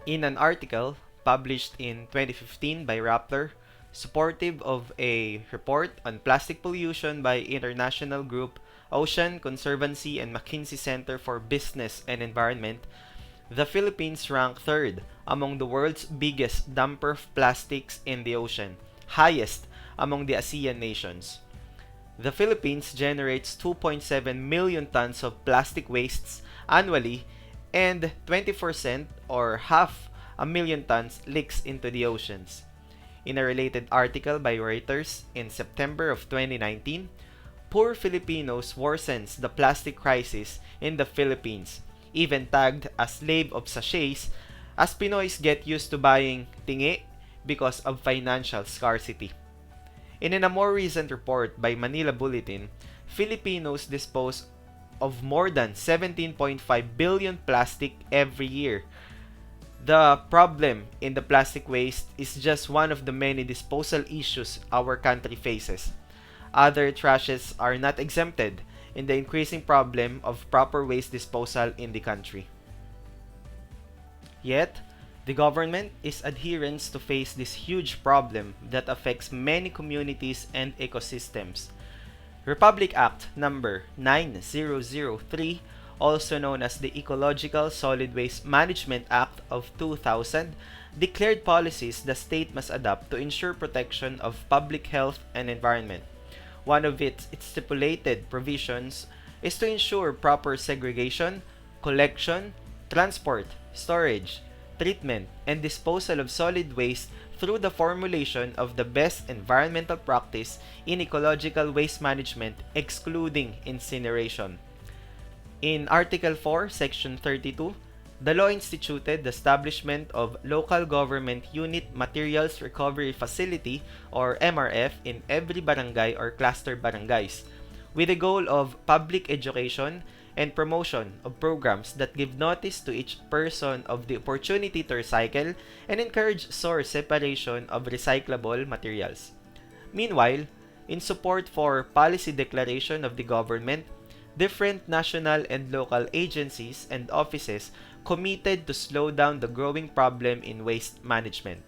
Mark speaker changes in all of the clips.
Speaker 1: In an article published in 2015 by Rappler, supportive of a report on plastic pollution by international group Ocean Conservancy and McKinsey Center for Business and Environment, the Philippines rank third among the world's biggest dumper of plastics in the ocean, highest among the ASEAN nations. The Philippines generates 2.7 million tons of plastic wastes annually, and 20% or half a million tons leaks into the oceans. In a related article by Reuters in September of 2019, poor Filipinos worsens the plastic crisis in the Philippines, even tagged as slave of sachets, as Pinoys get used to buying tingi because of financial scarcity. In a more recent report by Manila Bulletin, Filipinos dispose of more than 17.5 billion plastic every year. The problem in the plastic waste is just one of the many disposal issues our country faces. Other trashes are not exempted in the increasing problem of proper waste disposal in the country. Yet, the government is adherent to face this huge problem that affects many communities and ecosystems. Republic Act number 9003, also known as the Ecological Solid Waste Management Act of 2000, declared policies the state must adopt to ensure protection of public health and environment. One of its stipulated provisions is to ensure proper segregation, collection, transport, storage, treatment, and disposal of solid waste through the formulation of the best environmental practice in ecological waste management, excluding incineration. In Article 4, Section 32, the law instituted the establishment of Local Government Unit Materials Recovery Facility or MRF in every barangay or cluster barangays, with the goal of public education and promotion of programs that give notice to each person of the opportunity to recycle and encourage source separation of recyclable materials. Meanwhile, in support for policy declaration of the government, different national and local agencies and offices committed to slow down the growing problem in waste management.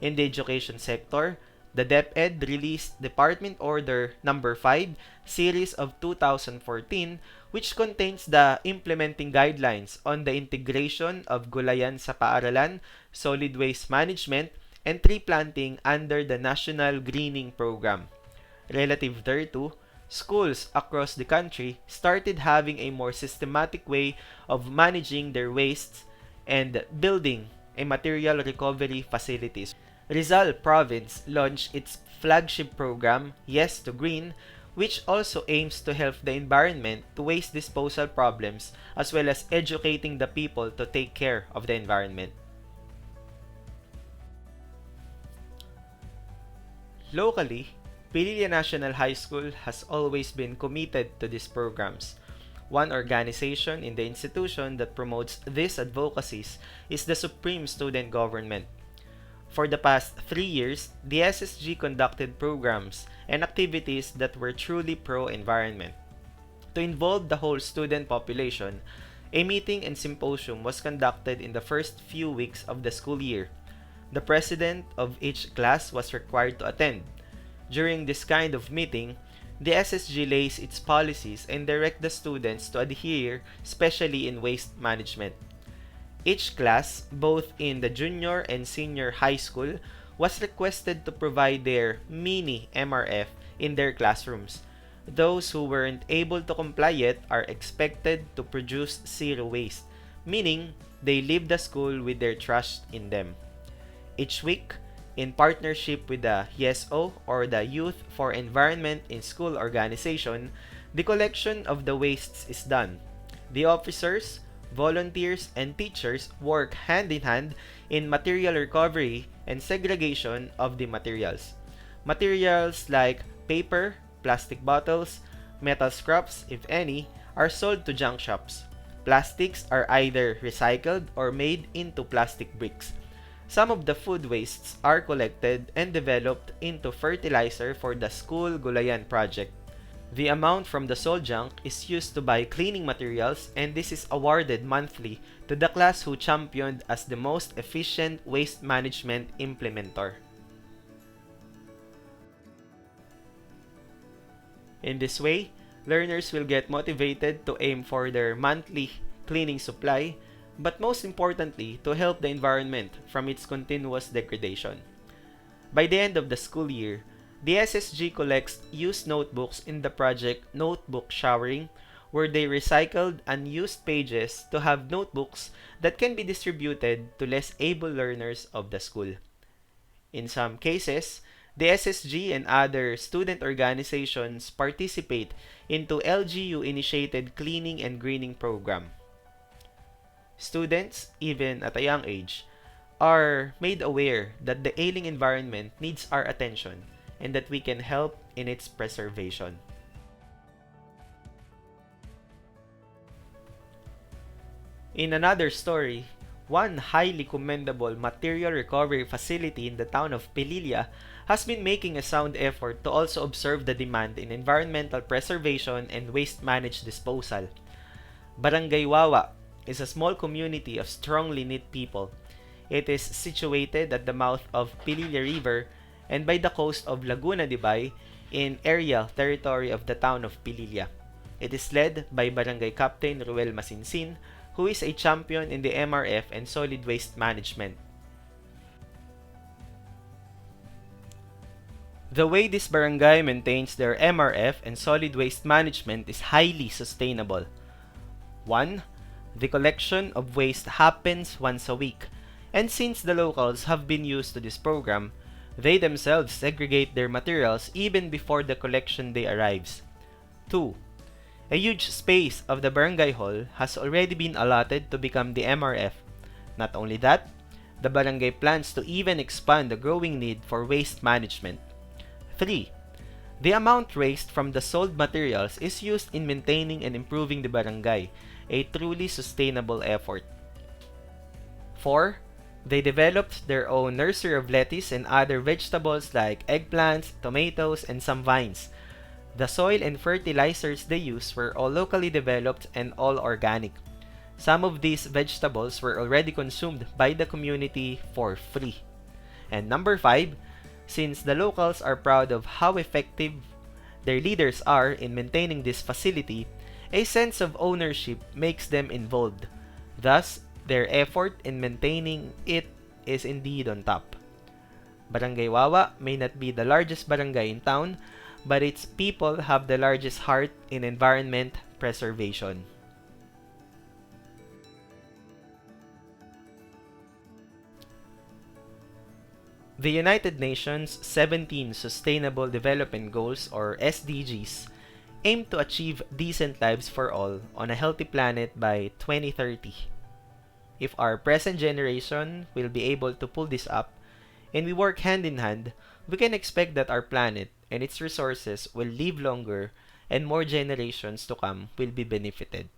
Speaker 1: In the education sector, the DepEd released Department Order No. 5, Series of 2014, which contains the implementing guidelines on the integration of gulayan sa paaralan, solid waste management, and tree planting under the National Greening Program. Relative thereto, schools across the country started having a more systematic way of managing their wastes and building a material recovery facilities. Rizal Province launched its flagship program, Yes to Green, which also aims to help the environment to waste disposal problems as well as educating the people to take care of the environment. Locally, Pililla National High School has always been committed to these programs. One organization in the institution that promotes these advocacies is the Supreme Student Government. For the past 3 years, the SSG conducted programs and activities that were truly pro-environment. To involve the whole student population, a meeting and symposium was conducted in the first few weeks of the school year. The president of each class was required to attend. During this kind of meeting, the SSG lays its policies and direct the students to adhere, especially in waste management. Each class, both in the junior and senior high school, was requested to provide their mini MRF in their classrooms. Those who weren't able to comply yet are expected to produce zero waste, meaning they leave the school with their trash in them. Each week, in partnership with the YESO or the Youth for Environment in School organization, the collection of the wastes is done. The officers, volunteers, and teachers work hand in hand in material recovery and segregation of the materials. Materials like paper, plastic bottles, metal scraps, if any, are sold to junk shops. Plastics are either recycled or made into plastic bricks. Some of the food wastes are collected and developed into fertilizer for the school Gulayan project. The amount from the sold junk is used to buy cleaning materials, and this is awarded monthly to the class who championed as the most efficient waste management implementer. In this way, learners will get motivated to aim for their monthly cleaning supply, but most importantly, to help the environment from its continuous degradation. By the end of the school year, the SSG collects used notebooks in the project Notebook Showering, where they recycled unused pages to have notebooks that can be distributed to less able learners of the school. In some cases, the SSG and other student organizations participate into LGU-initiated cleaning and greening program. Students, even at a young age, are made aware that the ailing environment needs our attention and that we can help in its preservation. In another story, one highly commendable material recovery facility in the town of Pililla has been making a sound effort to also observe the demand in environmental preservation and waste managed disposal. Barangay Wawa is a small community of strongly knit people. It is situated at the mouth of Pililla River and by the coast of Laguna de Bay in aerial territory of the town of Pililla. It is led by Barangay Captain Ruel Masinsin, who is a champion in the MRF and solid waste management. The way this barangay maintains their MRF and solid waste management is highly sustainable. 1. The collection of waste happens once a week, and since the locals have been used to this program, they themselves segregate their materials even before the collection day arrives. 2. A huge space of the barangay hall has already been allotted to become the MRF. Not only that, the barangay plans to even expand the growing need for waste management. 3. The amount raised from the sold materials is used in maintaining and improving the barangay, a truly sustainable effort. 4. They developed their own nursery of lettuce and other vegetables like eggplants, tomatoes, and some vines. The soil and fertilizers they used were all locally developed and all organic. Some of these vegetables were already consumed by the community for free. And number 5, since the locals are proud of how effective their leaders are in maintaining this facility, a sense of ownership makes them involved. Thus, their effort in maintaining it is indeed on top. Barangay Wawa may not be the largest barangay in town, but its people have the largest heart in environment preservation. The United Nations 17 Sustainable Development Goals, or SDGs, aim to achieve decent lives for all on a healthy planet by 2030. If our present generation will be able to pull this up, and we work hand in hand, we can expect that our planet and its resources will live longer and more generations to come will be benefited.